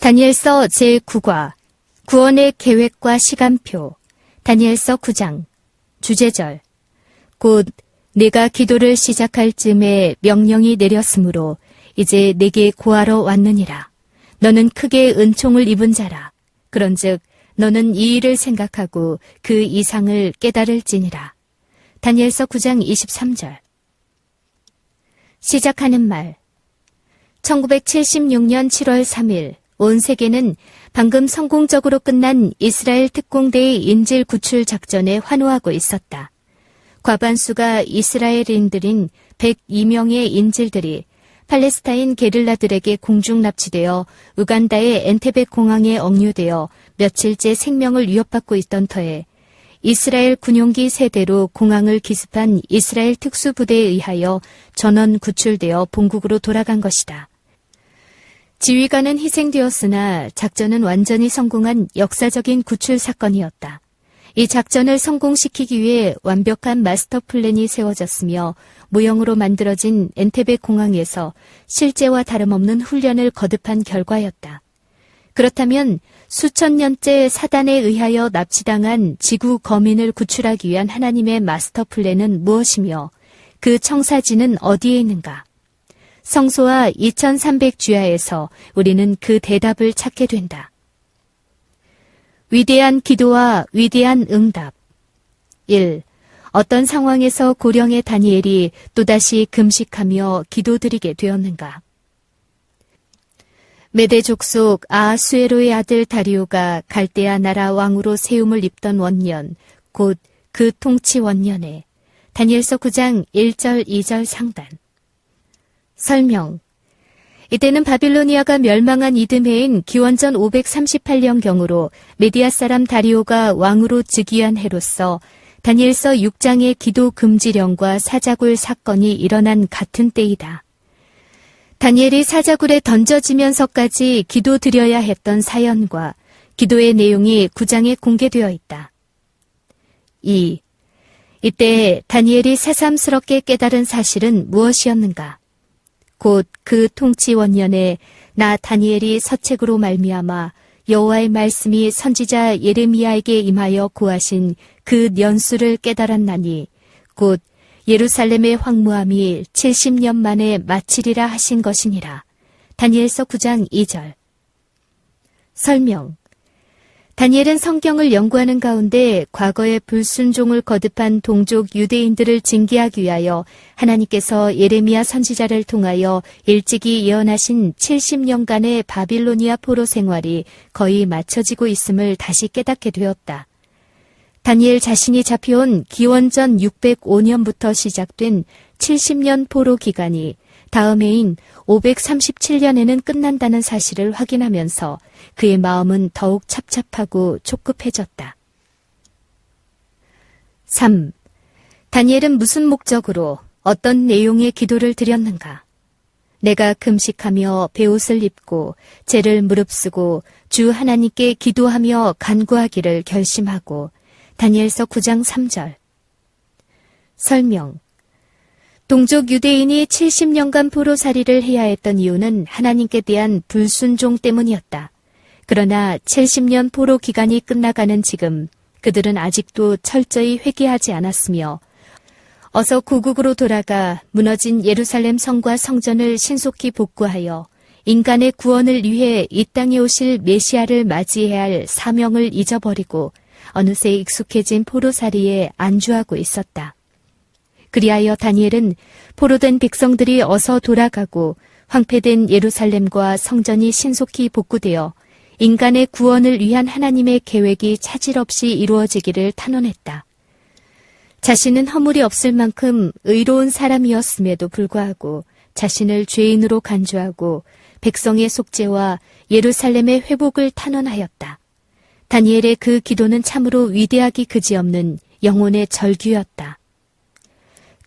다니엘서 제9과 구원의 계획과 시간표. 다니엘서 9장. 주제절. 곧 내가 기도를 시작할 즈음에 명령이 내렸으므로 이제 내게 고하러 왔느니라. 너는 크게 은총을 입은 자라. 그런즉 너는 이 일을 생각하고 그 이상을 깨달을지니라. 다니엘서 9장 23절. 시작하는 말. 1976년 7월 3일 온 세계는 방금 성공적으로 끝난 이스라엘 특공대의 인질 구출 작전에 환호하고 있었다. 과반수가 이스라엘인들인 102명의 인질들이 팔레스타인 게릴라들에게 공중 납치되어 우간다의 엔테베 공항에 억류되어 며칠째 생명을 위협받고 있던 터에 이스라엘 군용기 3대로 공항을 기습한 이스라엘 특수부대에 의하여 전원 구출되어 본국으로 돌아간 것이다. 지휘관은 희생되었으나 작전은 완전히 성공한 역사적인 구출 사건이었다. 이 작전을 성공시키기 위해 완벽한 마스터 플랜이 세워졌으며 모형으로 만들어진 엔테베 공항에서 실제와 다름없는 훈련을 거듭한 결과였다. 그렇다면 수천 년째 사단에 의하여 납치당한 지구 거민을 구출하기 위한 하나님의 마스터 플랜은 무엇이며 그 청사진은 어디에 있는가? 성소와 2300주야에서 우리는 그 대답을 찾게 된다. 위대한 기도와 위대한 응답. 1. 어떤 상황에서 고령의 다니엘이 또다시 금식하며 기도드리게 되었는가? 메대 족속 아하수에로의 아들 다리오가 갈대아 나라 왕으로 세움을 입던 원년, 곧 그 통치 원년에 다니엘서 9장 1절 2절 상단. 설명. 이때는 바빌로니아가 멸망한 이듬해인 기원전 538년경으로 메디아 사람 다리오가 왕으로 즉위한 해로서 다니엘서 6장의 기도 금지령과 사자굴 사건이 일어난 같은 때이다. 다니엘이 사자굴에 던져지면서까지 기도드려야 했던 사연과 기도의 내용이 9장에 공개되어 있다. 2. 이때 다니엘이 새삼스럽게 깨달은 사실은 무엇이었는가? 곧 그 통치 원년에 나 다니엘이 서책으로 말미암아 여호와의 말씀이 선지자 예레미야에게 임하여 고하신 그 년수를 깨달았나니 곧 예루살렘의 황무함이 70년 만에 마치리라 하신 것이니라. 다니엘서 9장 2절. 설명. 다니엘은 성경을 연구하는 가운데 과거의 불순종을 거듭한 동족 유대인들을 징계하기 위하여 하나님께서 예레미야 선지자를 통하여 일찍이 예언하신 70년간의 바빌로니아 포로 생활이 거의 마쳐지고 있음을 다시 깨닫게 되었다. 다니엘 자신이 잡혀온 기원전 605년부터 시작된 70년 포로 기간이 다음 해인 537년에는 끝난다는 사실을 확인하면서 그의 마음은 더욱 찹찹하고 촉급해졌다. 3. 다니엘은 무슨 목적으로 어떤 내용의 기도를 드렸는가? 내가 금식하며 베옷을 입고 죄를 무릅쓰고 주 하나님께 기도하며 간구하기를 결심하고 다니엘서 9장 3절. 설명. 동족 유대인이 70년간 포로살이를 해야 했던 이유는 하나님께 대한 불순종 때문이었다. 그러나 70년 포로 기간이 끝나가는 지금 그들은 아직도 철저히 회개하지 않았으며 어서 고국으로 돌아가 무너진 예루살렘 성과 성전을 신속히 복구하여 인간의 구원을 위해 이 땅에 오실 메시아를 맞이해야 할 사명을 잊어버리고 어느새 익숙해진 포로살이에 안주하고 있었다. 그리하여 다니엘은 포로된 백성들이 어서 돌아가고 황폐된 예루살렘과 성전이 신속히 복구되어 인간의 구원을 위한 하나님의 계획이 차질 없이 이루어지기를 탄원했다. 자신은 허물이 없을 만큼 의로운 사람이었음에도 불구하고 자신을 죄인으로 간주하고 백성의 속죄와 예루살렘의 회복을 탄원하였다. 다니엘의 그 기도는 참으로 위대하기 그지없는 영혼의 절규였다.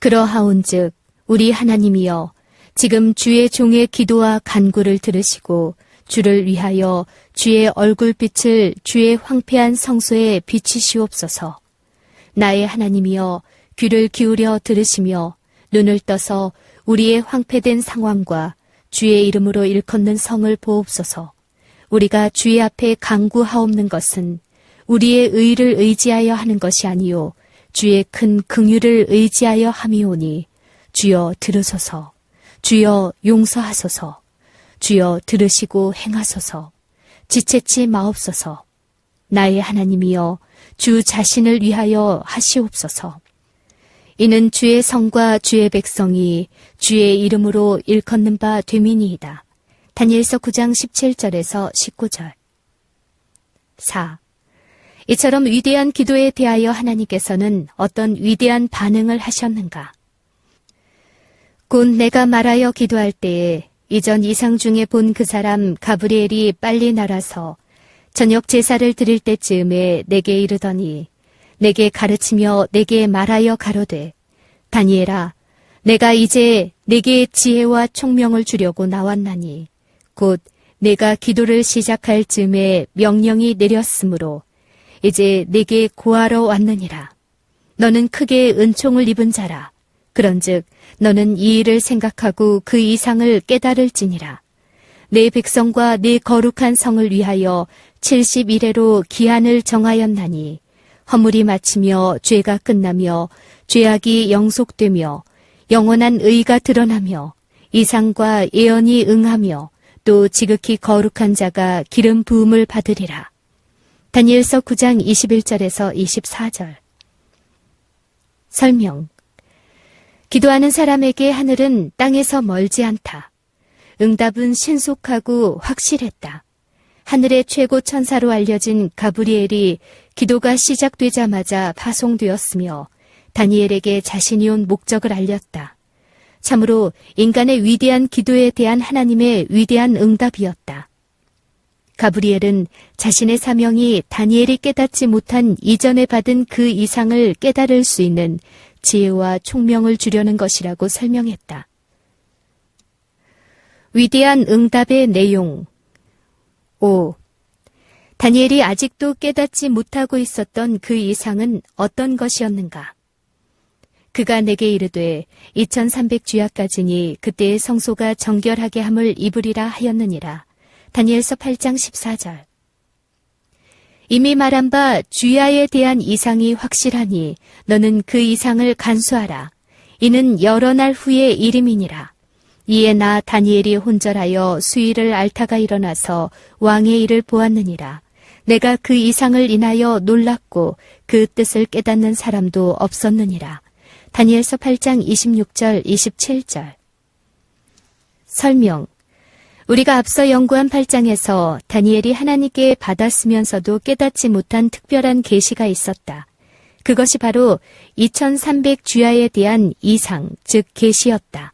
그러하온즉 우리 하나님이여 지금 주의 종의 기도와 간구를 들으시고 주를 위하여 주의 얼굴빛을 주의 황폐한 성소에 비치시옵소서. 나의 하나님이여 귀를 기울여 들으시며 눈을 떠서 우리의 황폐된 상황과 주의 이름으로 일컫는 성을 보옵소서. 우리가 주의 앞에 간구하옵는 것은 우리의 의를 의지하여 하는 것이 아니요 주의 큰 긍휼을 의지하여 함이오니 주여 들으소서. 주여 용서하소서. 주여 들으시고 행하소서. 지체치 마옵소서. 나의 하나님이여 주 자신을 위하여 하시옵소서. 이는 주의 성과 주의 백성이 주의 이름으로 일컫는 바 됨이니이다. 다니엘서 9장 17절에서 19절. 4. 이처럼 위대한 기도에 대하여 하나님께서는 어떤 위대한 반응을 하셨는가? 곧 내가 말하여 기도할 때에 이전 이상 중에 본 그 사람 가브리엘이 빨리 날아서 저녁 제사를 드릴 때쯤에 내게 이르더니 내게 가르치며 내게 말하여 가로되 다니엘아 내가 이제 내게 지혜와 총명을 주려고 나왔나니 곧 내가 기도를 시작할 즈음에 명령이 내렸으므로 이제 내게 고하러 왔느니라. 너는 크게 은총을 입은 자라. 그런즉 너는 이 일을 생각하고 그 이상을 깨달을지니라. 내 백성과 내 거룩한 성을 위하여 70일에로 기한을 정하였나니 허물이 마치며 죄가 끝나며 죄악이 영속되며 영원한 의가 드러나며 이상과 예언이 응하며 또 지극히 거룩한 자가 기름 부음을 받으리라. 다니엘서 9장 21절에서 24절. 설명. 기도하는 사람에게 하늘은 땅에서 멀지 않다. 응답은 신속하고 확실했다. 하늘의 최고 천사로 알려진 가브리엘이 기도가 시작되자마자 파송되었으며 다니엘에게 자신이 온 목적을 알렸다. 참으로 인간의 위대한 기도에 대한 하나님의 위대한 응답이었다. 가브리엘은 자신의 사명이 다니엘이 깨닫지 못한 이전에 받은 그 이상을 깨달을 수 있는 지혜와 총명을 주려는 것이라고 설명했다. 위대한 응답의 내용. 5. 다니엘이 아직도 깨닫지 못하고 있었던 그 이상은 어떤 것이었는가? 그가 내게 이르되 2300주야까지니 그때의 성소가 정결하게 함을 입으리라 하였느니라. 다니엘서 8장 14절. 이미 말한 바 주야에 대한 이상이 확실하니 너는 그 이상을 간수하라. 이는 여러 날 후의 일임이니라. 이에 나 다니엘이 혼절하여 수일을 앓다가 일어나서 왕의 일을 보았느니라. 내가 그 이상을 인하여 놀랐고 그 뜻을 깨닫는 사람도 없었느니라. 다니엘서 8장 26절 27절. 설명. 우리가 앞서 연구한 8장에서 다니엘이 하나님께 받았으면서도 깨닫지 못한 특별한 계시가 있었다. 그것이 바로 2300주야에 대한 이상, 즉 계시였다.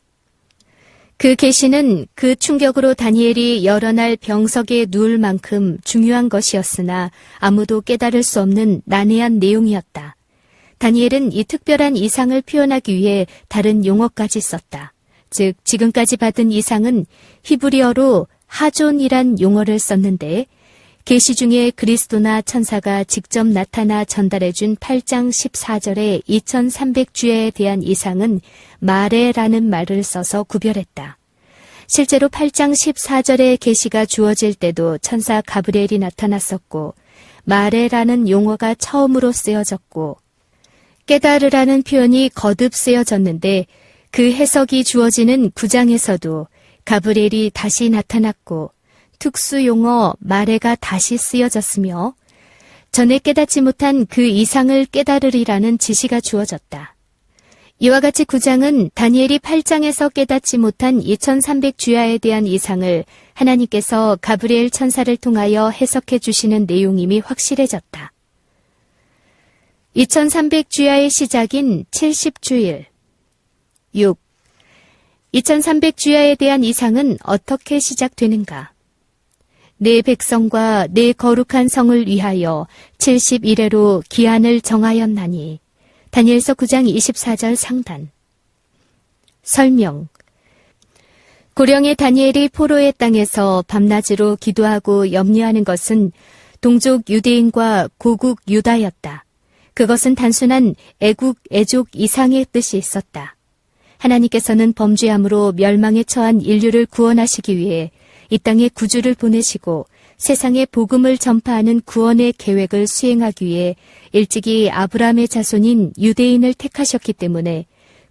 그 계시는 그 충격으로 다니엘이 여러 날 병석에 누울 만큼 중요한 것이었으나 아무도 깨달을 수 없는 난해한 내용이었다. 다니엘은 이 특별한 이상을 표현하기 위해 다른 용어까지 썼다. 즉 지금까지 받은 이상은 히브리어로 하존이란 용어를 썼는데 계시 중에 그리스도나 천사가 직접 나타나 전달해준 8장 14절의 2300주야에 대한 이상은 마레라는 말을 써서 구별했다. 실제로 8장 14절의 계시가 주어질 때도 천사 가브리엘이 나타났었고 마레라는 용어가 처음으로 쓰여졌고 깨달으라는 표현이 거듭 쓰여졌는데 그 해석이 주어지는 9장에서도 가브리엘이 다시 나타났고 특수 용어 마레가 다시 쓰여졌으며 전에 깨닫지 못한 그 이상을 깨달으리라는 지시가 주어졌다. 이와 같이 9장은 다니엘이 8장에서 깨닫지 못한 2300주야에 대한 이상을 하나님께서 가브리엘 천사를 통하여 해석해 주시는 내용임이 확실해졌다. 2300주야의 시작인 70주일. 6. 2300주야에 대한 이상은 어떻게 시작되는가? 내 백성과 내 거룩한 성을 위하여 70일에로 기한을 정하였나니. 다니엘서 9장 24절 상단. 설명. 고령의 다니엘이 포로의 땅에서 밤낮으로 기도하고 염려하는 것은 동족 유대인과 고국 유다였다. 그것은 단순한 애국, 애족 이상의 뜻이 있었다. 하나님께서는 범죄함으로 멸망에 처한 인류를 구원하시기 위해 이 땅에 구주를 보내시고 세상에 복음을 전파하는 구원의 계획을 수행하기 위해 일찍이 아브라함의 자손인 유대인을 택하셨기 때문에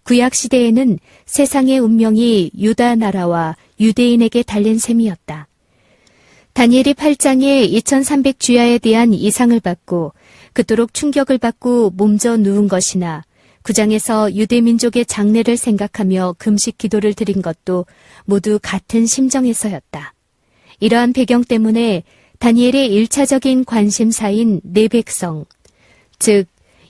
구약 시대에는 세상의 운명이 유다 나라와 유대인에게 달린 셈이었다. 다니엘이 8장에 2300 주야에 대한 이상을 받고 그토록 충격을 받고 몸져 누운 것이나 9장에서 유대민족의 장래를 생각하며 금식 기도를 드린 것도 모두 같은 심정에서였다. 이러한 배경 때문에 다니엘의 1차적인 관심사인 내 백성, 즉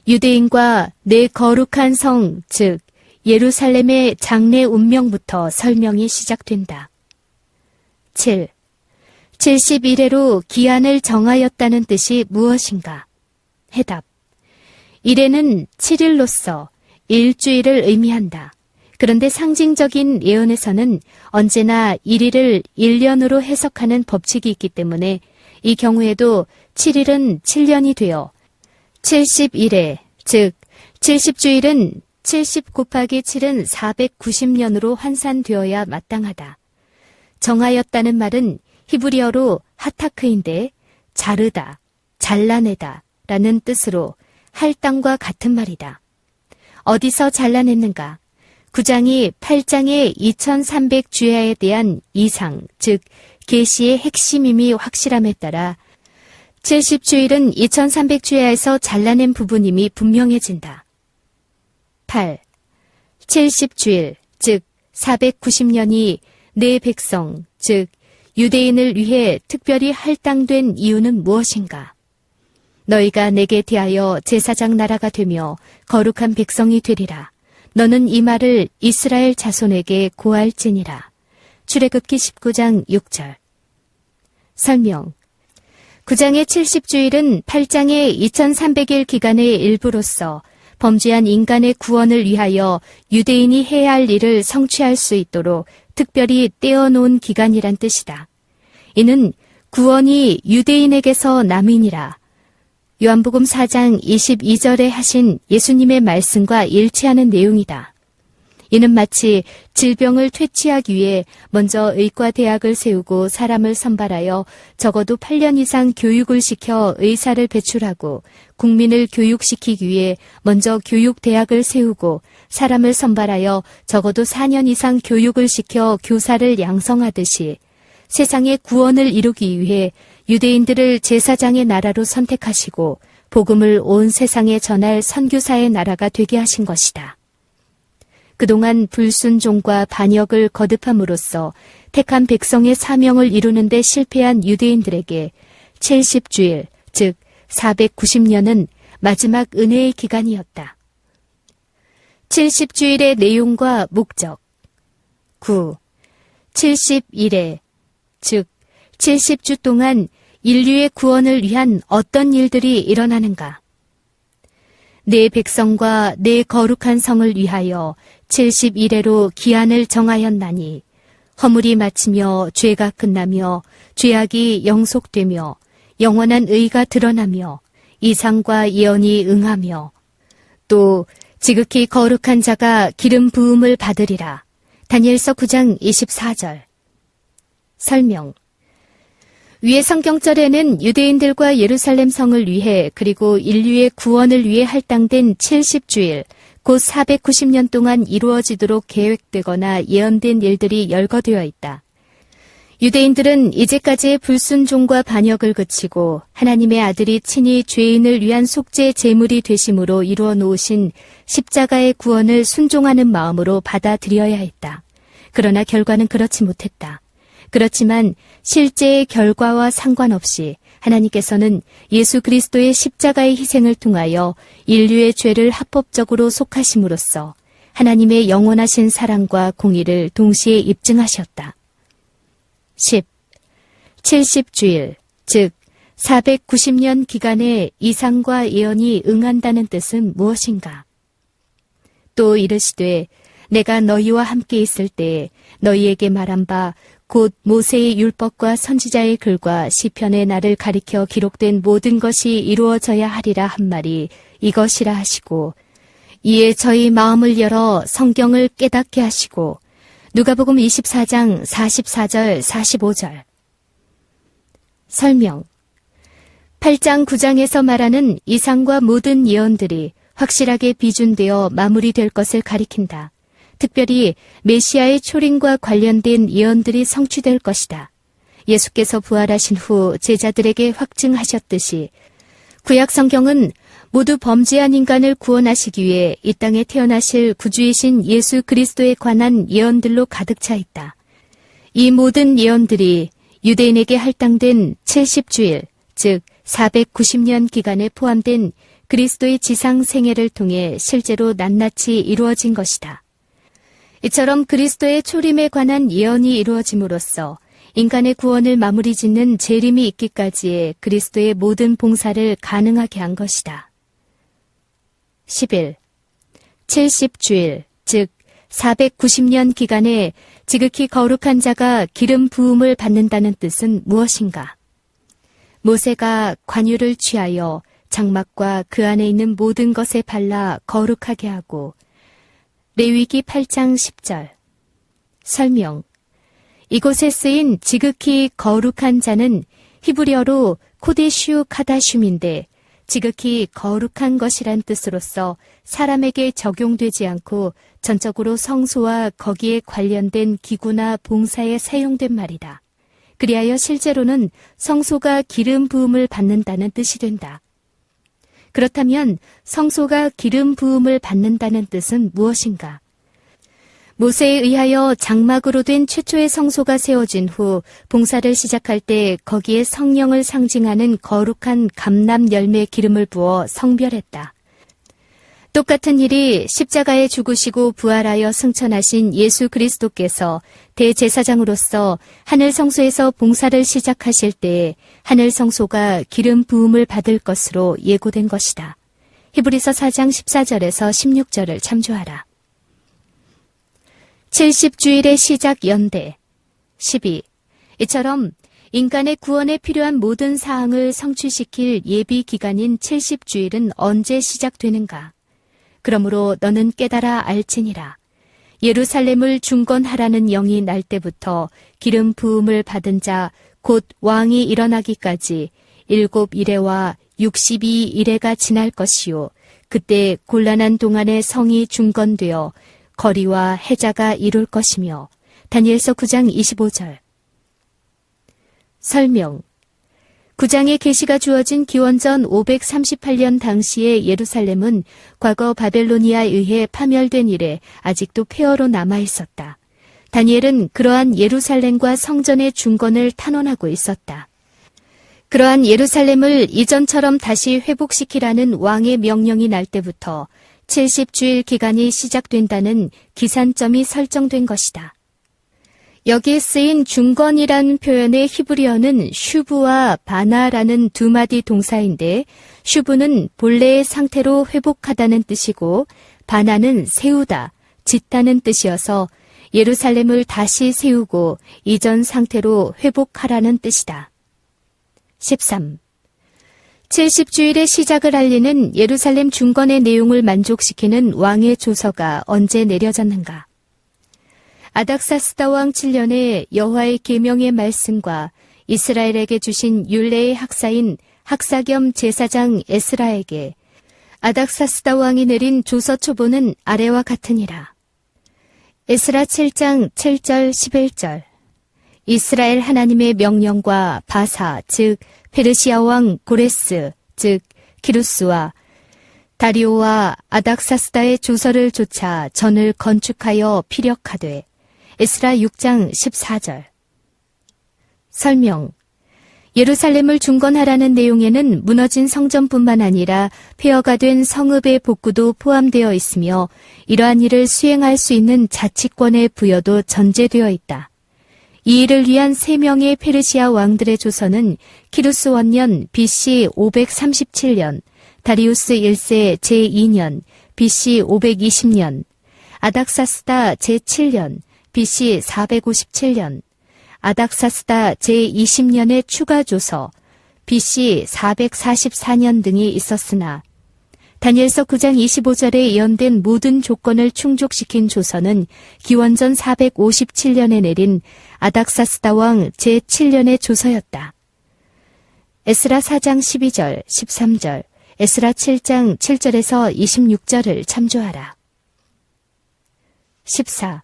유대인과 내 거룩한 성, 즉 예루살렘의 장래 운명부터 설명이 시작된다. 7. 71회로 기한을 정하였다는 뜻이 무엇인가? 해답. 1회는 7일로서 일주일을 의미한다. 그런데 상징적인 예언에서는 언제나 1일을 1년으로 해석하는 법칙이 있기 때문에 이 경우에도 7일은 7년이 되어 71회, 즉 70주일은 70 곱하기 7은 490년으로 환산되어야 마땅하다. 정하였다는 말은 히브리어로 하타크인데 자르다, 잘라내다 라는 뜻으로 할당과 같은 말이다. 어디서 잘라냈는가? 9장이 8장의 2300 주야에 대한 이상, 즉 계시의 핵심임이 확실함에 따라 70주일은 2300 주야에서 잘라낸 부분임이 분명해진다. 8. 70주일, 즉 490년이 내 백성, 즉 유대인을 위해 특별히 할당된 이유는 무엇인가? 너희가 내게 대하여 제사장 나라가 되며 거룩한 백성이 되리라. 너는 이 말을 이스라엘 자손에게 고할지니라. 출애굽기 19장 6절. 설명. 9장의 70주일은 8장의 2300일 기간의 일부로서 범죄한 인간의 구원을 위하여 유대인이 해야 할 일을 성취할 수 있도록 특별히 떼어놓은 기간이란 뜻이다. 이는 구원이 유대인에게서 남이니라. 요한복음 4장 22절에 하신 예수님의 말씀과 일치하는 내용이다. 이는 마치 질병을 퇴치하기 위해 먼저 의과대학을 세우고 사람을 선발하여 적어도 8년 이상 교육을 시켜 의사를 배출하고 국민을 교육시키기 위해 먼저 교육대학을 세우고 사람을 선발하여 적어도 4년 이상 교육을 시켜 교사를 양성하듯이 세상의 구원을 이루기 위해 유대인들을 제사장의 나라로 선택하시고 복음을 온 세상에 전할 선교사의 나라가 되게 하신 것이다. 그동안 불순종과 반역을 거듭함으로써 택한 백성의 사명을 이루는 데 실패한 유대인들에게 70주일, 즉 490년은 마지막 은혜의 기간이었다. 70주일의 내용과 목적. 9. 71회, 즉 70주 동안 인류의 구원을 위한 어떤 일들이 일어나는가? 내 백성과 내 거룩한 성을 위하여 71회로 기한을 정하였나니 허물이 마치며 죄가 끝나며 죄악이 영속되며 영원한 의가 드러나며 이상과 예언이 응하며 또 지극히 거룩한 자가 기름 부음을 받으리라. 다니엘서 9장 24절. 설명. 위의 성경절에는 유대인들과 예루살렘 성을 위해 그리고 인류의 구원을 위해 할당된 70주일, 곧 490년 동안 이루어지도록 계획되거나 예언된 일들이 열거되어 있다. 유대인들은 이제까지의 불순종과 반역을 그치고 하나님의 아들이 친히 죄인을 위한 속죄 제물이 되심으로 이루어 놓으신 십자가의 구원을 순종하는 마음으로 받아들여야 했다. 그러나 결과는 그렇지 못했다. 그렇지만 실제의 결과와 상관없이 하나님께서는 예수 그리스도의 십자가의 희생을 통하여 인류의 죄를 합법적으로 속하심으로써 하나님의 영원하신 사랑과 공의를 동시에 입증하셨다. 10. 70주일, 즉 490년 기간에 이상과 예언이 응한다는 뜻은 무엇인가? 또 이르시되 내가 너희와 함께 있을 때에 너희에게 말한 바 곧 모세의 율법과 선지자의 글과 시편의 나를 가리켜 기록된 모든 것이 이루어져야 하리라 한 말이 이것이라 하시고 이에 저희 마음을 열어 성경을 깨닫게 하시고 누가복음 24장 44절 45절. 설명. 8장 9장에서 말하는 이상과 모든 예언들이 확실하게 비준되어 마무리될 것을 가리킨다. 특별히 메시아의 초림과 관련된 예언들이 성취될 것이다. 예수께서 부활하신 후 제자들에게 확증하셨듯이 구약 성경은 모두 범죄한 인간을 구원하시기 위해 이 땅에 태어나실 구주이신 예수 그리스도에 관한 예언들로 가득 차 있다. 이 모든 예언들이 유대인에게 할당된 70주일, 즉 490년 기간에 포함된 그리스도의 지상 생애를 통해 실제로 낱낱이 이루어진 것이다. 이처럼 그리스도의 초림에 관한 예언이 이루어짐으로써 인간의 구원을 마무리 짓는 재림이 있기까지의 그리스도의 모든 봉사를 가능하게 한 것이다. 11. 70주일, 즉 490년 기간에 지극히 거룩한 자가 기름 부음을 받는다는 뜻은 무엇인가? 모세가 관유를 취하여 장막과 그 안에 있는 모든 것에 발라 거룩하게 하고 레위기 8장 10절. 설명. 이곳에 쓰인 지극히 거룩한 자는 히브리어로 코데슈 카다슌인데 지극히 거룩한 것이란 뜻으로서 사람에게 적용되지 않고 전적으로 성소와 거기에 관련된 기구나 봉사에 사용된 말이다. 그리하여 실제로는 성소가 기름 부음을 받는다는 뜻이 된다. 그렇다면 성소가 기름 부음을 받는다는 뜻은 무엇인가? 모세에 의하여 장막으로 된 최초의 성소가 세워진 후 봉사를 시작할 때 거기에 성령을 상징하는 거룩한 감람 열매 기름을 부어 성별했다. 똑같은 일이 십자가에 죽으시고 부활하여 승천하신 예수 그리스도께서 대제사장으로서 하늘 성소에서 봉사를 시작하실 때에 하늘 성소가 기름 부음을 받을 것으로 예고된 것이다. 히브리서 4장 14절에서 16절을 참조하라. 70주일의 시작 연대. 12. 이처럼 인간의 구원에 필요한 모든 사항을 성취시킬 예비 기간인 70주일은 언제 시작되는가? 그러므로 너는 깨달아 알지니라. 예루살렘을 중건하라는 영이 날 때부터 기름 부음을 받은 자 곧 왕이 일어나기까지 7이레와 62이레가 지날 것이요. 그때 곤란한 동안에 성이 중건되어 거리와 해자가 이룰 것이며. 다니엘서 9장 25절. 설명. 9장의 계시가 주어진 기원전 538년 당시의 예루살렘은 과거 바벨로니아에 의해 파멸된 이래 아직도 폐허로 남아 있었다. 다니엘은 그러한 예루살렘과 성전의 중건을 탄원하고 있었다. 그러한 예루살렘을 이전처럼 다시 회복시키라는 왕의 명령이 날 때부터 70주일 기간이 시작된다는 기산점이 설정된 것이다. 여기에 쓰인 중건이라는 표현의 히브리어는 슈브와 바나라는 두 마디 동사인데 슈브는 본래의 상태로 회복하다는 뜻이고 바나는 세우다, 짓다는 뜻이어서 예루살렘을 다시 세우고 이전 상태로 회복하라는 뜻이다. 13. 70주일의 시작을 알리는 예루살렘 중건의 내용을 만족시키는 왕의 조서가 언제 내려졌는가? 아닥사스다 왕 7년에 여호와의 계명의 말씀과 이스라엘에게 주신 율례의 학사인 학사 겸 제사장 에스라에게 아닥사스다 왕이 내린 조서 초본은 아래와 같으니라. 에스라 7장 7절 11절. 이스라엘 하나님의 명령과 바사 즉 페르시아 왕 고레스 즉 키루스와 다리오와 아닥사스다의 조서를 좇아 전을 건축하여 피력하되. 에스라 6장 14절. 설명. 예루살렘을 중건하라는 내용에는 무너진 성전뿐만 아니라 폐허가 된 성읍의 복구도 포함되어 있으며 이러한 일을 수행할 수 있는 자치권의 부여도 전제되어 있다. 이 일을 위한 3명의 페르시아 왕들의 조서는 키루스 원년 BC 537년, 다리우스 1세 제2년 BC 520년, 아닥사스다 제7년 BC 457년, 아닥사스다 제20년의 추가 조서 BC 444년 등이 있었으나 다니엘서 9장 25절에 예언된 모든 조건을 충족시킨 조서는 기원전 457년에 내린 아닥사스다 왕 제7년의 조서였다. 에스라 4장 12절, 13절, 에스라 7장 7절에서 26절을 참조하라. 14.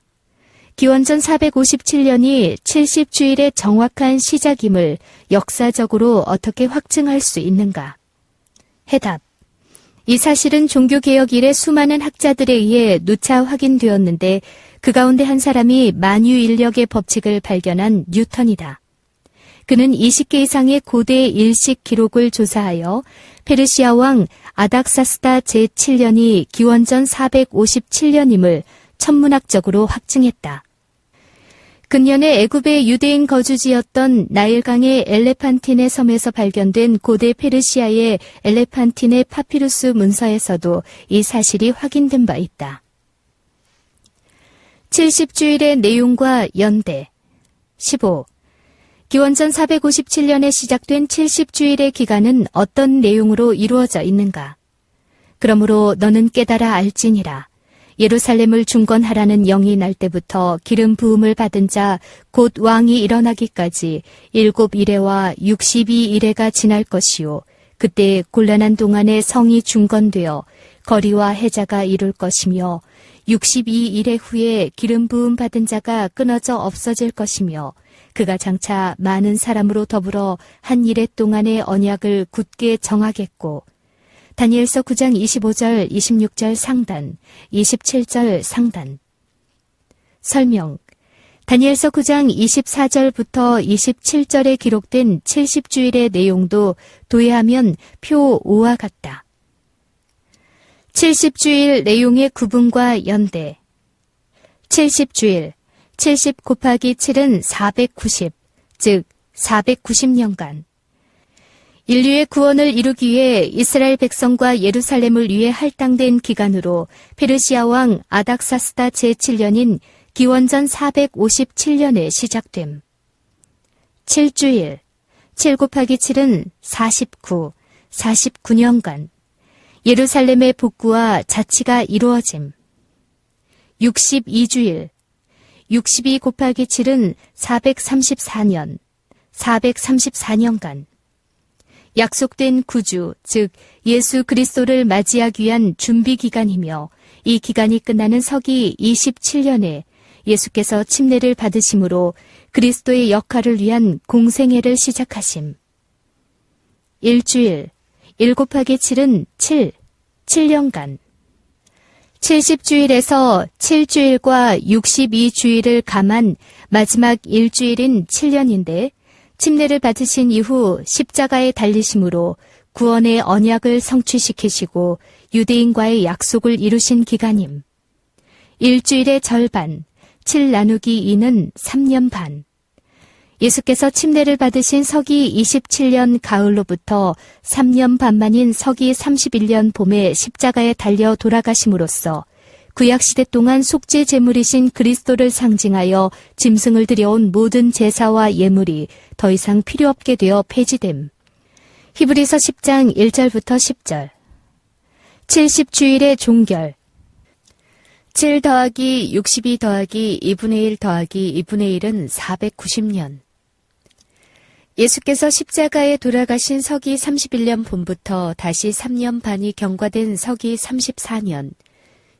기원전 457년이 70주일의 정확한 시작임을 역사적으로 어떻게 확증할 수 있는가? 해답. 이 사실은 종교개혁 이래 수많은 학자들에 의해 누차 확인되었는데 그 가운데 한 사람이 만유인력의 법칙을 발견한 뉴턴이다. 그는 20개 이상의 고대 일식 기록을 조사하여 페르시아 왕 아닥사스다 제7년이 기원전 457년임을 천문학적으로 확증했다. 근년에 애굽의 유대인 거주지였던 나일강의 엘레판틴의 섬에서 발견된 고대 페르시아의 엘레판틴의 파피루스 문서에서도 이 사실이 확인된 바 있다. 70주일의 내용과 연대. 15. 기원전 457년에 시작된 70주일의 기간은 어떤 내용으로 이루어져 있는가? 그러므로 너는 깨달아 알지니라. 예루살렘을 중건하라는 영이 날 때부터 기름 부음을 받은 자 곧 왕이 일어나기까지 7일에와 62일에가 지날 것이요. 그때 곤란한 동안에 성이 중건되어 거리와 해자가 이룰 것이며 62일에 후에 기름 부음 받은 자가 끊어져 없어질 것이며 그가 장차 많은 사람으로 더불어 한 일해 동안의 언약을 굳게 정하겠고 다니엘서 9장 25절, 26절 상단, 27절 상단. 설명. 다니엘서 9장 24절부터 27절에 기록된 70주일의 내용도 도예하면 표 5와 같다. 70주일 내용의 구분과 연대. 70주일, 70 곱하기 7은 490, 즉 490년간. 인류의 구원을 이루기 위해 이스라엘 백성과 예루살렘을 위해 할당된 기간으로 페르시아 왕 아닥사스다 제7년인 기원전 457년에 시작됨. 7주일, 7 곱하기 7은 49, 49년간. 예루살렘의 복구와 자치가 이루어짐. 62주일, 62 곱하기 7은 434년, 434년간. 약속된 구주, 즉 예수 그리스도를 맞이하기 위한 준비 기간이며 이 기간이 끝나는 서기 27년에 예수께서 침례를 받으심으로 그리스도의 역할을 위한 공생애를 시작하심. 일주일, 1 곱하기 7은 7, 7년간. 70주일에서 7주일과 62주일을 감한 마지막 일주일인 7년인데 침례를 받으신 이후 십자가에 달리심으로 구원의 언약을 성취시키시고 유대인과의 약속을 이루신 기간임. 일주일의 절반, 7 나누기 2는 3년 반. 예수께서 침례를 받으신 서기 27년 가을로부터 3년 반 만인 서기 31년 봄에 십자가에 달려 돌아가심으로써 구약시대 동안 속죄 제물이신 그리스도를 상징하여 짐승을 들여온 모든 제사와 예물이 더 이상 필요 없게 되어 폐지됨. 히브리서 10장 1절부터 10절. 70주일의 종결. 7 더하기 62 더하기 2분의 1 더하기 2분의 1은 490년. 예수께서 십자가에 돌아가신 서기 31년 봄부터 다시 3년 반이 경과된 서기 34년.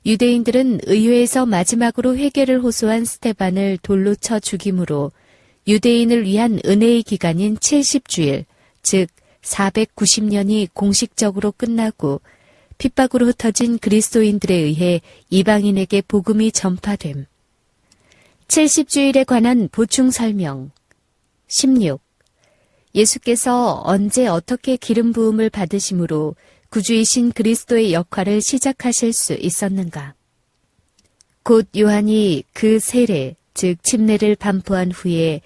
유대인들은 의회에서 마지막으로 회개를 호소한 스테반을 돌로 쳐 죽임으로 유대인을 위한 은혜의 기간인 70주일, 즉 490년이 공식적으로 끝나고 핍박으로 흩어진 그리스도인들에 의해 이방인에게 복음이 전파됨. 70주일에 관한 보충 설명. 16. 예수께서 언제 어떻게 기름 부음을 받으심으로 구주이신 그리스도의 역할을 시작하실 수 있었는가? 곧 요한이 그 세례, 즉 침례를 반포한 후에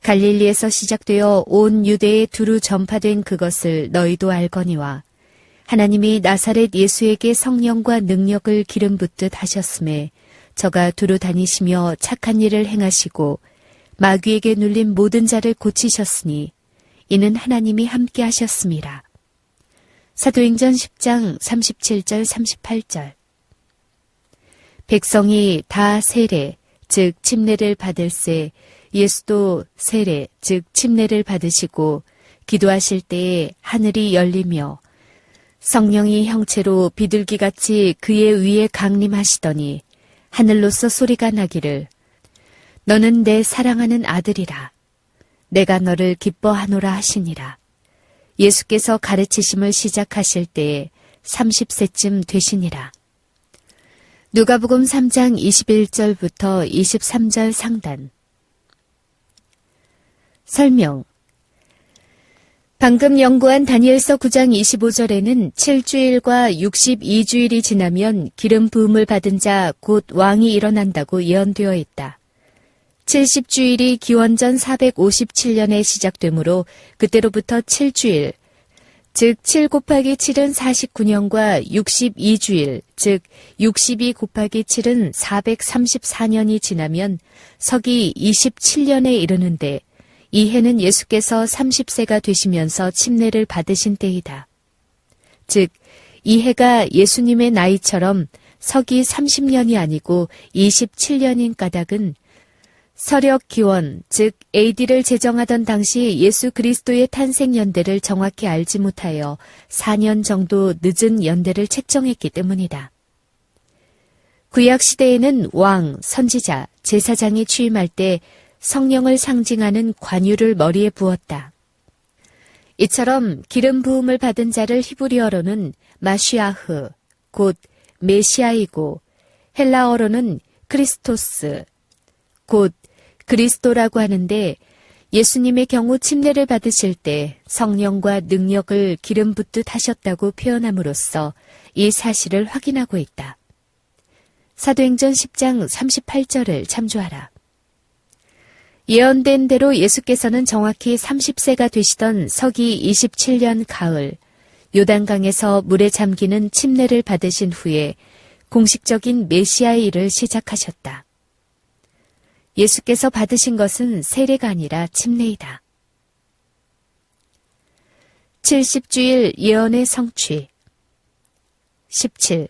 갈릴리에서 시작되어 온 유대에 두루 전파된 그것을 너희도 알거니와 하나님이 나사렛 예수에게 성령과 능력을 기름 붓듯 하셨음에 저가 두루 다니시며 착한 일을 행하시고 마귀에게 눌린 모든 자를 고치셨으니 이는 하나님이 함께 하셨음이라. 사도행전 10장 37절 38절. 백성이 다 세례, 즉 침례를 받을세 예수도 세례, 즉 침례를 받으시고 기도하실 때에 하늘이 열리며 성령이 형체로 비둘기같이 그의 위에 강림하시더니 하늘로서 소리가 나기를 너는 내 사랑하는 아들이라. 내가 너를 기뻐하노라 하시니라. 예수께서 가르치심을 시작하실 때에 30세쯤 되시니라. 누가복음 3장 21절부터 23절 상단. 설명. 방금 연구한 다니엘서 9장 25절에는 7주일과 62주일이 지나면 기름 부음을 받은 자 곧 왕이 일어난다고 예언되어 있다. 70주일이 기원전 457년에 시작되므로 그때로부터 7주일, 즉 7 곱하기 7은 49년과 62주일, 즉 62 곱하기 7은 434년이 지나면 서기 27년에 이르는데 이 해는 예수께서 30세가 되시면서 침례를 받으신 때이다. 즉, 이 해가 예수님의 나이처럼 서기 30년이 아니고 27년인 까닭은 서력 기원, 즉 AD를 제정하던 당시 예수 그리스도의 탄생 연대를 정확히 알지 못하여 4년 정도 늦은 연대를 책정했기 때문이다. 구약 시대에는 왕, 선지자, 제사장이 취임할 때 성령을 상징하는 관유를 머리에 부었다. 이처럼 기름 부음을 받은 자를 히브리어로는 마시아흐, 곧 메시아이고 헬라어로는 크리스토스, 곧 그리스도라고 하는데 예수님의 경우 침례를 받으실 때 성령과 능력을 기름 붓듯 하셨다고 표현함으로써 이 사실을 확인하고 있다. 사도행전 10장 38절을 참조하라. 예언된 대로 예수께서는 정확히 30세가 되시던 서기 27년 가을 요단강에서 물에 잠기는 침례를 받으신 후에 공식적인 메시아의 일을 시작하셨다. 예수께서 받으신 것은 세례가 아니라 침례이다. 70주일 예언의 성취. 17.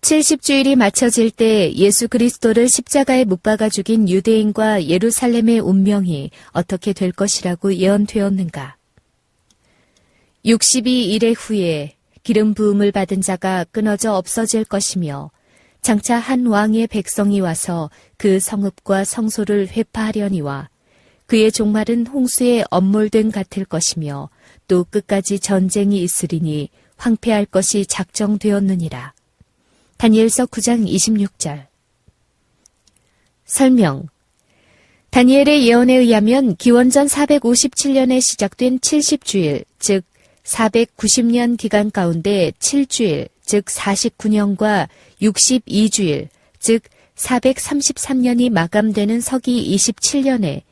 70주일이 맞춰질 때 예수 그리스도를 십자가에 못 박아 죽인 유대인과 예루살렘의 운명이 어떻게 될 것이라고 예언되었는가. 62일의 후에 기름 부음을 받은 자가 끊어져 없어질 것이며 장차 한 왕의 백성이 와서 그 성읍과 성소를 회파하려니와 그의 종말은 홍수에 엄몰됨 같을 것이며 또 끝까지 전쟁이 있으리니 황폐할 것이 작정되었느니라. 다니엘서 9장 26절. 설명. 다니엘의 예언에 의하면 기원전 457년에 시작된 70주일, 즉 490년 기간 가운데 7주일, 즉 49년과 62주일, 즉 433년이 마감되는 서기 27년에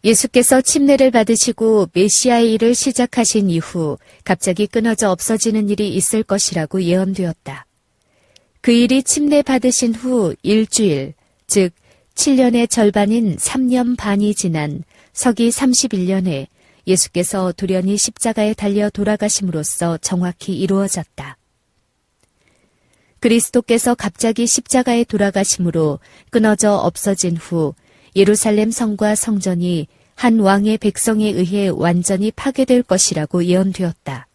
예수께서 침례를 받으시고 메시아의 일을 시작하신 이후 갑자기 끊어져 없어지는 일이 있을 것이라고 예언되었다. 그 일이 침례 받으신 후 일주일, 즉 7년의 절반인 3년 반이 지난 서기 31년에 예수께서 돌연히 십자가에 달려 돌아가심으로써 정확히 이루어졌다. 그리스도께서 갑자기 십자가에 돌아가심으로 끊어져 없어진 후 예루살렘 성과 성전이 한 왕의 백성에 의해 완전히 파괴될 것이라고 예언되었다.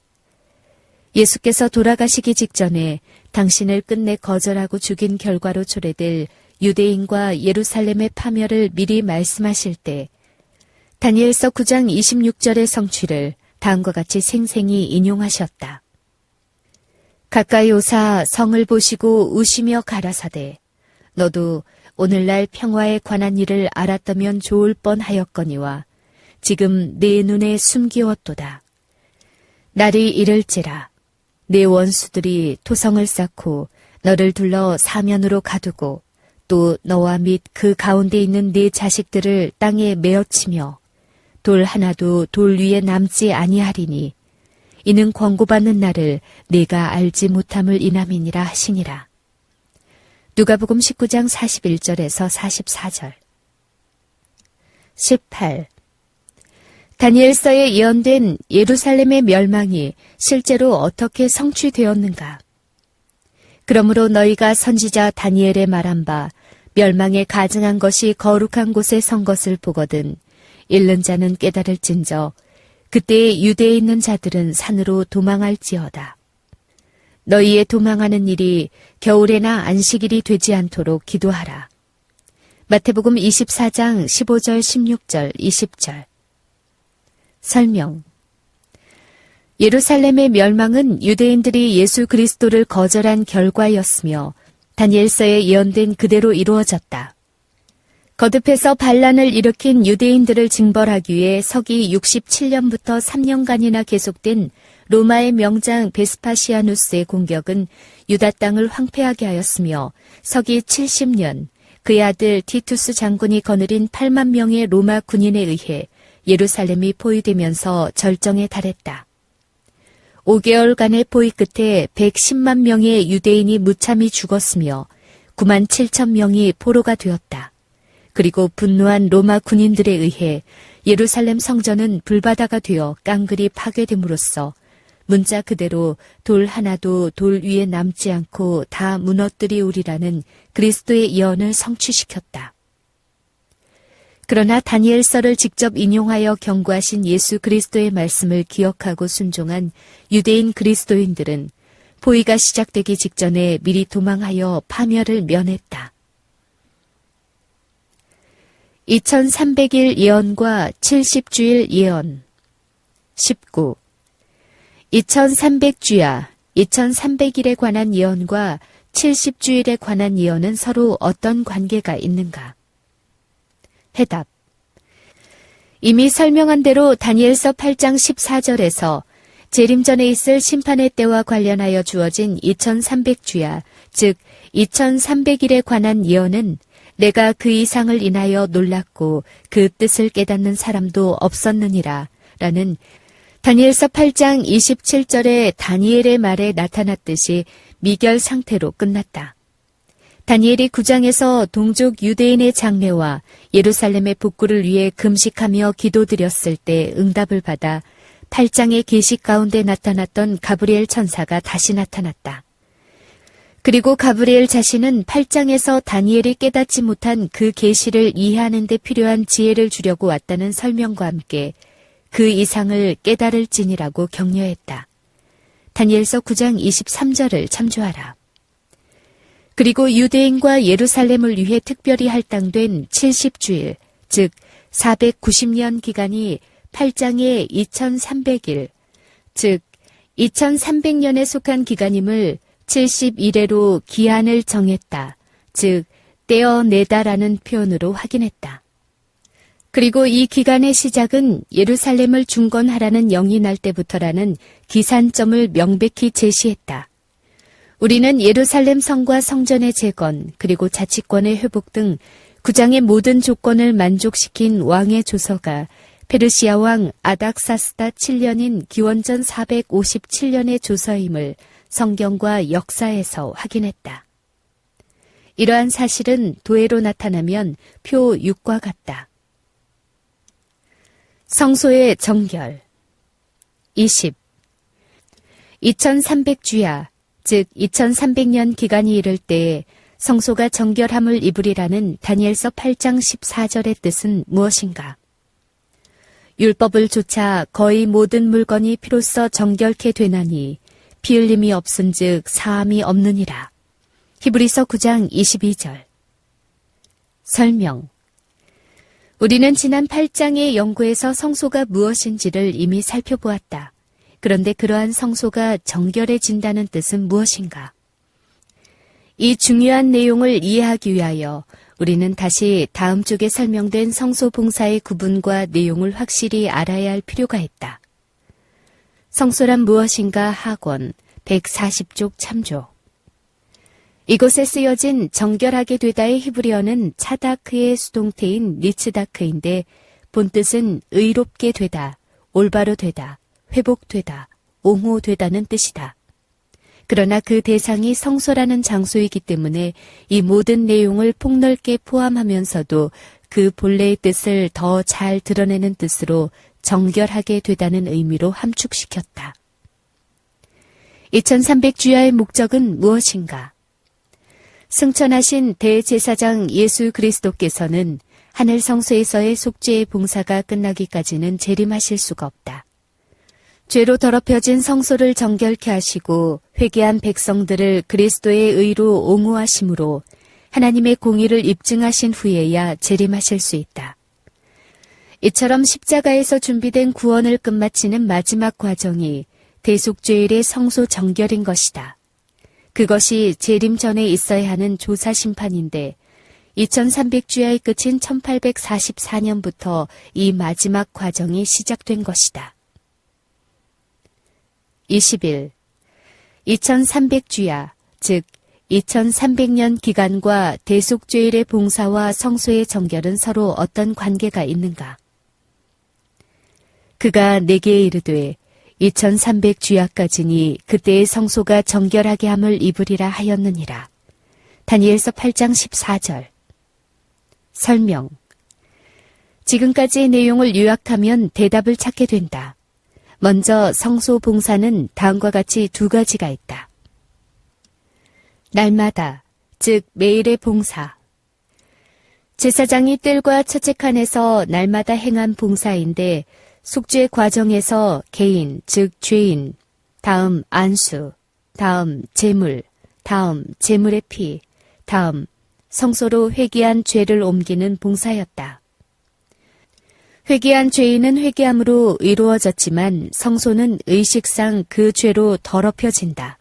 예수께서 돌아가시기 직전에 당신을 끝내 거절하고 죽인 결과로 초래될 유대인과 예루살렘의 파멸을 미리 말씀하실 때 다니엘서 9장 26절의 성취를 다음과 같이 생생히 인용하셨다. 가까이 오사 성을 보시고 우시며 가라사대 너도 오늘날 평화에 관한 일을 알았다면 좋을 뻔하였거니와 지금 내 눈에 숨기웠도다. 날이 이를지라 내 원수들이 토성을 쌓고 너를 둘러 사면으로 가두고 또 너와 및 그 가운데 있는 네 자식들을 땅에 메어치며 돌 하나도 돌 위에 남지 아니하리니 이는 권고받는 날을 네가 알지 못함을 인함이니라 하시니라. 누가복음 19장 41절에서 44절. 18. 다니엘서에 예언된 예루살렘의 멸망이 실제로 어떻게 성취되었는가? 그러므로 너희가 선지자 다니엘의 말한 바 멸망에 가증한 것이 거룩한 곳에 선 것을 보거든 잃는 자는 깨달을진저 그때 유대에 있는 자들은 산으로 도망할지어다. 너희의 도망하는 일이 겨울에나 안식일이 되지 않도록 기도하라. 마태복음 24장 15절, 16절, 20절. 설명. 예루살렘의 멸망은 유대인들이 예수 그리스도를 거절한 결과였으며 다니엘서에 예언된 그대로 이루어졌다. 거듭해서 반란을 일으킨 유대인들을 징벌하기 위해 서기 67년부터 3년간이나 계속된 로마의 명장 베스파시아누스의 공격은 유다 땅을 황폐하게 하였으며 서기 70년 그의 아들 티투스 장군이 거느린 8만 명의 로마 군인에 의해 예루살렘이 포위되면서 절정에 달했다. 5개월간의 포위 끝에 110만 명의 유대인이 무참히 죽었으며 9만 7천 명이 포로가 되었다. 그리고 분노한 로마 군인들에 의해 예루살렘 성전은 불바다가 되어 깡그리 파괴됨으로써 문자 그대로 돌 하나도 돌 위에 남지 않고 다 무너뜨리우리라는 그리스도의 예언을 성취시켰다. 그러나 다니엘서를 직접 인용하여 경고하신 예수 그리스도의 말씀을 기억하고 순종한 유대인 그리스도인들은 포위가 시작되기 직전에 미리 도망하여 파멸을 면했다. 2300일 예언과 70주일 예언 19. 2300주야, 2300일에 관한 예언과 70주일에 관한 예언은 서로 어떤 관계가 있는가? 해답. 이미 설명한 대로 다니엘서 8장 14절에서 재림전에 있을 심판의 때와 관련하여 주어진 2300주야, 즉 2300일에 관한 예언은 내가 그 이상을 인하여 놀랐고 그 뜻을 깨닫는 사람도 없었느니라 라는 다니엘서 8장 27절의 다니엘의 말에 나타났듯이 미결 상태로 끝났다. 다니엘이 9장에서 동족 유대인의 장례와 예루살렘의 복구를 위해 금식하며 기도드렸을 때 응답을 받아 8장의 계시 가운데 나타났던 가브리엘 천사가 다시 나타났다. 그리고 가브리엘 자신은 8장에서 다니엘이 깨닫지 못한 그 계시를 이해하는 데 필요한 지혜를 주려고 왔다는 설명과 함께 그 이상을 깨달을지니라고 격려했다. 다니엘서 9장 23절을 참조하라. 그리고 유대인과 예루살렘을 위해 특별히 할당된 70주일, 즉 490년 기간이 8장의 2300일, 즉 2300년에 속한 기간임을 71회로 기한을 정했다. 즉 떼어내다라는 표현으로 확인했다. 그리고 이 기간의 시작은 예루살렘을 중건하라는 영이 날 때부터라는 기산점을 명백히 제시했다. 우리는 예루살렘 성과 성전의 재건, 그리고 자치권의 회복 등 9장의 모든 조건을 만족시킨 왕의 조서가 페르시아 왕 아닥사스다 7년인 기원전 457년의 조서임을 성경과 역사에서 확인했다. 이러한 사실은 도해로 나타나면 표 6과 같다. 성소의 정결 20. 2300주야, 즉 2300년 기간이 이를 때에 성소가 정결함을 입으리라는 다니엘서 8장 14절의 뜻은 무엇인가? 율법을 조차 거의 모든 물건이 피로써 정결케 되나니 피 흘림이 없은즉 사함이 없느니라. 히브리서 9장 22절. 설명. 우리는 지난 8장의 연구에서 성소가 무엇인지를 이미 살펴보았다. 그런데 그러한 성소가 정결해진다는 뜻은 무엇인가? 이 중요한 내용을 이해하기 위하여 우리는 다시 다음 쪽에 설명된 성소 봉사의 구분과 내용을 확실히 알아야 할 필요가 있다. 성소란 무엇인가 하권 140쪽 참조. 이곳에 쓰여진 정결하게 되다의 히브리어는 차다크의 수동태인 리츠다크인데 본뜻은 의롭게 되다, 올바로 되다, 회복되다, 옹호되다는 뜻이다. 그러나 그 대상이 성소라는 장소이기 때문에 이 모든 내용을 폭넓게 포함하면서도 그 본래의 뜻을 더 잘 드러내는 뜻으로 정결하게 되다는 의미로 함축시켰다. 2300주야의 목적은 무엇인가? 승천하신 대제사장 예수 그리스도께서는 하늘 성소에서의 속죄의 봉사가 끝나기까지는 재림하실 수가 없다. 죄로 더럽혀진 성소를 정결케 하시고 회개한 백성들을 그리스도의 의로 옹호하심으로 하나님의 공의를 입증하신 후에야 재림하실 수 있다. 이처럼 십자가에서 준비된 구원을 끝마치는 마지막 과정이 대속죄일의 성소 정결인 것이다. 그것이 재림 전에 있어야 하는 조사심판인데 2300주야의 끝인 1844년부터 이 마지막 과정이 시작된 것이다. 20일 2300주야, 즉 2300년 기간과 대속죄일의 봉사와 성소의 정결은 서로 어떤 관계가 있는가? 그가 내게 이르되 2300주야까지니 그때의 성소가 정결하게 함을 입으리라 하였느니라. 다니엘서 8장 14절. 설명. 지금까지의 내용을 요약하면 대답을 찾게 된다. 먼저 성소 봉사는 다음과 같이 두 가지가 있다. 날마다, 즉 매일의 봉사. 제사장이 뜰과 처체칸에서 날마다 행한 봉사인데 속죄 과정에서 개인, 즉 죄인, 다음 안수, 다음 제물, 다음 제물의 피, 다음 성소로 회개한 죄를 옮기는 봉사였다. 회개한 죄인은 회개함으로 이루어졌지만 성소는 의식상 그 죄로 더럽혀진다.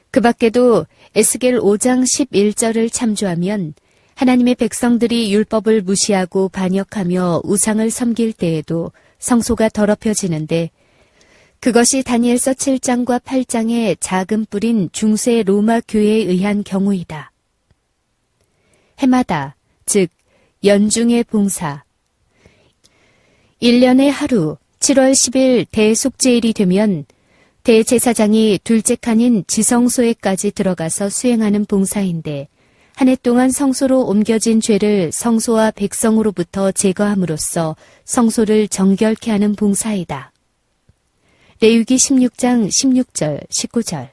그 밖에도 에스겔 5장 11절을 참조하면 하나님의 백성들이 율법을 무시하고 반역하며 우상을 섬길 때에도 성소가 더럽혀지는데 그것이 다니엘서 7장과 8장의 작은 뿔인 중세 로마 교회에 의한 경우이다. 해마다, 즉 연중의 봉사. 1년의 하루, 7월 10일 대속죄일이 되면 대제사장이 둘째 칸인 지성소에까지 들어가서 수행하는 봉사인데 한 해 동안 성소로 옮겨진 죄를 성소와 백성으로부터 제거함으로써 성소를 정결케 하는 봉사이다. 레위기 16장 16절, 19절.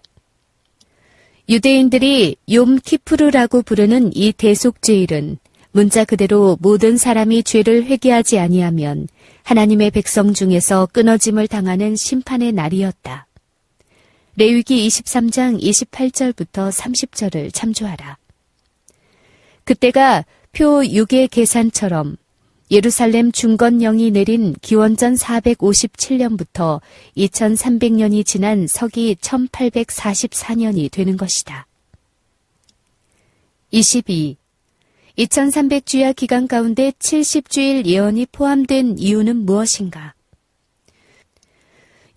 유대인들이 욤 키푸르라고 부르는 이 대속죄일은 문자 그대로 모든 사람이 죄를 회개하지 아니하면 하나님의 백성 중에서 끊어짐을 당하는 심판의 날이었다. 레위기 23장 28절부터 30절을 참조하라. 그때가 표 6의 계산처럼 예루살렘 중건령이 내린 기원전 457년부터 2300년이 지난 서기 1844년이 되는 것이다. 22. 2300주야 기간 가운데 70주일 예언이 포함된 이유는 무엇인가?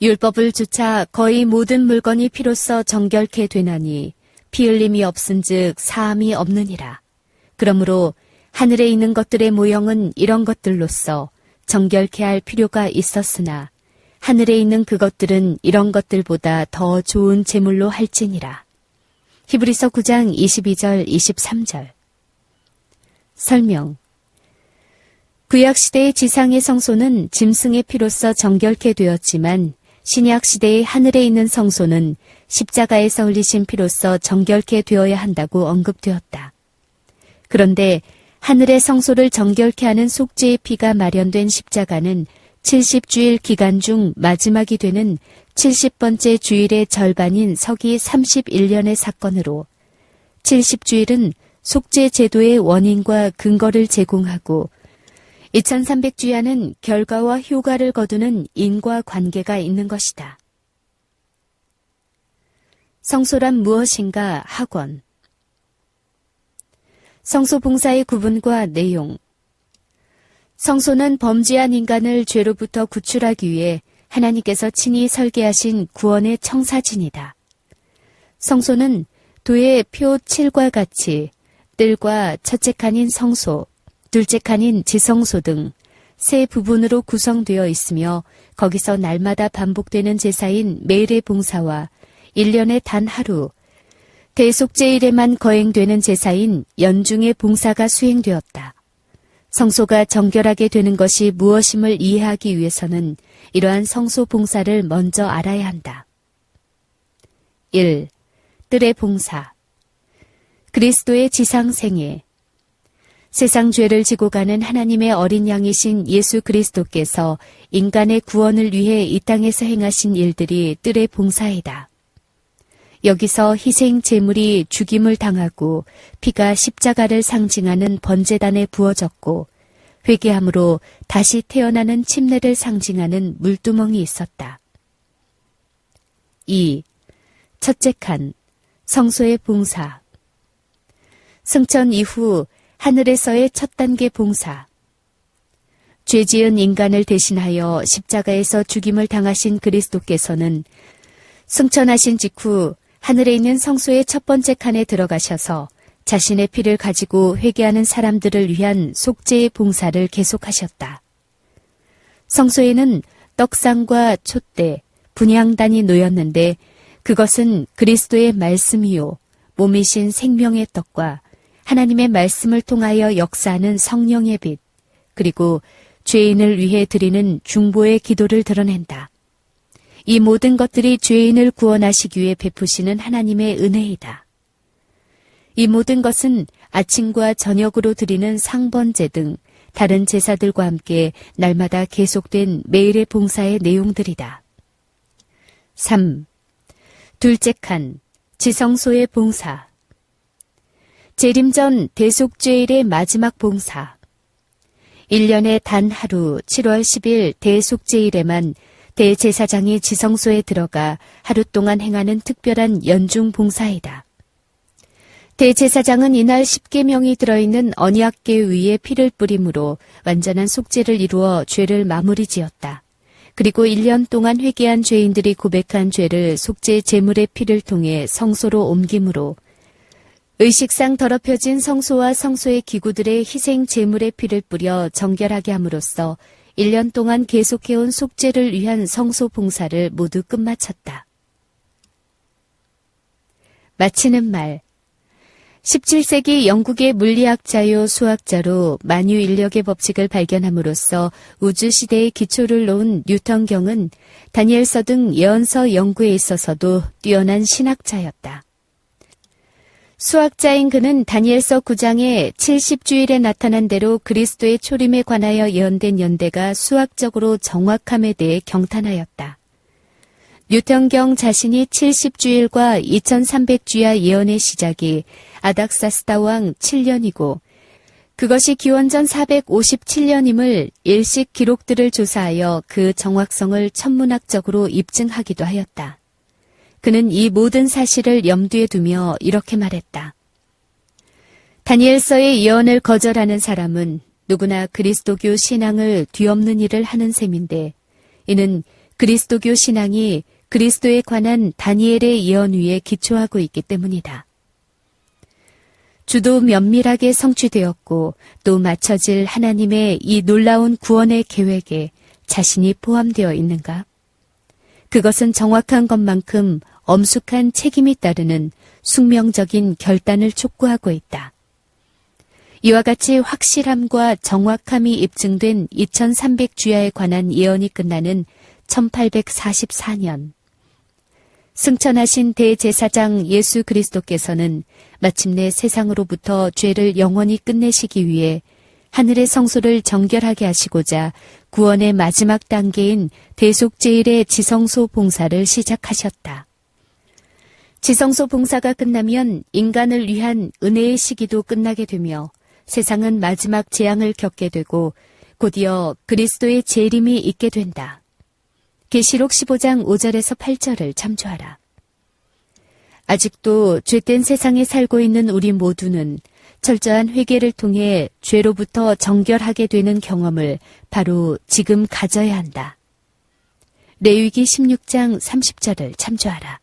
율법을 주차 거의 모든 물건이 피로써 정결케 되나니 피 흘림이 없은즉 사함이 없느니라. 그러므로 하늘에 있는 것들의 모형은 이런 것들로서 정결케 할 필요가 있었으나 하늘에 있는 그것들은 이런 것들보다 더 좋은 제물로 할지니라. 히브리서 9장 22절 23절. 설명. 구약시대의 지상의 성소는 짐승의 피로써 정결케 되었지만 신약시대의 하늘에 있는 성소는 십자가에서 흘리신 피로써 정결케 되어야 한다고 언급되었다. 그런데 하늘의 성소를 정결케 하는 속죄의 피가 마련된 십자가는 70주일 기간 중 마지막이 되는 70번째 주일의 절반인 서기 31년의 사건으로 70주일은 속죄 제도의 원인과 근거를 제공하고 2300주야는 결과와 효과를 거두는 인과 관계가 있는 것이다. 성소란 무엇인가 학원. 성소 봉사의 구분과 내용. 성소는 범죄한 인간을 죄로부터 구출하기 위해 하나님께서 친히 설계하신 구원의 청사진이다. 성소는 도의 표 7과 같이 뜰과 첫째 칸인 성소, 둘째 칸인 지성소 등 세 부분으로 구성되어 있으며 거기서 날마다 반복되는 제사인 매일의 봉사와 1년에 단 하루, 대속죄일에만 거행되는 제사인 연중의 봉사가 수행되었다. 성소가 정결하게 되는 것이 무엇임을 이해하기 위해서는 이러한 성소 봉사를 먼저 알아야 한다. 1. 뜰의 봉사. 그리스도의 지상생애. 세상 죄를 지고 가는 하나님의 어린 양이신 예수 그리스도께서 인간의 구원을 위해 이 땅에서 행하신 일들이 뜰의 봉사이다. 여기서 희생 제물이 죽임을 당하고 피가 십자가를 상징하는 번제단에 부어졌고 회개함으로 다시 태어나는 침례를 상징하는 물두멍이 있었다. 2. 첫째 칸, 성소의 봉사. 승천 이후 하늘에서의 첫 단계 봉사. 죄 지은 인간을 대신하여 십자가에서 죽임을 당하신 그리스도께서는 승천하신 직후 하늘에 있는 성소의 첫 번째 칸에 들어가셔서 자신의 피를 가지고 회개하는 사람들을 위한 속죄의 봉사를 계속하셨다. 성소에는 떡상과 촛대, 분향단이 놓였는데 그것은 그리스도의 말씀이요 몸이신 생명의 떡과 하나님의 말씀을 통하여 역사하는 성령의 빛, 그리고 죄인을 위해 드리는 중보의 기도를 드러낸다. 이 모든 것들이 죄인을 구원하시기 위해 베푸시는 하나님의 은혜이다. 이 모든 것은 아침과 저녁으로 드리는 상번제 등 다른 제사들과 함께 날마다 계속된 매일의 봉사의 내용들이다. 3. 둘째 칸, 지성소의 봉사. 재림 전 대속죄일의 마지막 봉사. 1년에 단 하루 7월 10일 대속죄일에만 대제사장이 지성소에 들어가 하루 동안 행하는 특별한 연중 봉사이다. 대제사장은 이날 10계명이 들어있는 언약궤 위에 피를 뿌림으로 완전한 속죄를 이루어 죄를 마무리 지었다. 그리고 1년 동안 회개한 죄인들이 고백한 죄를 속죄 제물의 피를 통해 성소로 옮김으로 의식상 더럽혀진 성소와 성소의 기구들의 희생 제물의 피를 뿌려 정결하게 함으로써 1년 동안 계속해온 속죄를 위한 성소 봉사를 모두 끝마쳤다. 마치는 말. 17세기 영국의 물리학자요 수학자로 만유 인력의 법칙을 발견함으로써 우주시대의 기초를 놓은 뉴턴경은 다니엘서 등 예언서 연구에 있어서도 뛰어난 신학자였다. 수학자인 그는 다니엘서 9장의 70주일에 나타난 대로 그리스도의 초림에 관하여 예언된 연대가 수학적으로 정확함에 대해 경탄하였다. 뉴턴경 자신이 70주일과 2300주야 예언의 시작이 아닥사스다 왕 7년이고 그것이 기원전 457년임을 일식 기록들을 조사하여 그 정확성을 천문학적으로 입증하기도 하였다. 그는 이 모든 사실을 염두에 두며 이렇게 말했다. 다니엘서의 예언을 거절하는 사람은 누구나 그리스도교 신앙을 뒤엎는 일을 하는 셈인데 이는 그리스도교 신앙이 그리스도에 관한 다니엘의 예언 위에 기초하고 있기 때문이다. 주도 면밀하게 성취되었고 또 맞춰질 하나님의 이 놀라운 구원의 계획에 자신이 포함되어 있는가? 그것은 정확한 것만큼 엄숙한 책임이 따르는 숙명적인 결단을 촉구하고 있다. 이와 같이 확실함과 정확함이 입증된 2300주야에 관한 예언이 끝나는 1844년. 승천하신 대제사장 예수 그리스도께서는 마침내 세상으로부터 죄를 영원히 끝내시기 위해 하늘의 성소를 정결하게 하시고자 구원의 마지막 단계인 대속죄일의 지성소 봉사를 시작하셨다. 지성소 봉사가 끝나면 인간을 위한 은혜의 시기도 끝나게 되며 세상은 마지막 재앙을 겪게 되고 곧이어 그리스도의 재림이 있게 된다. 계시록 15장 5절에서 8절을 참조하라. 아직도 죄된 세상에 살고 있는 우리 모두는 철저한 회개를 통해 죄로부터 정결하게 되는 경험을 바로 지금 가져야 한다. 레위기 16장 30절을 참조하라.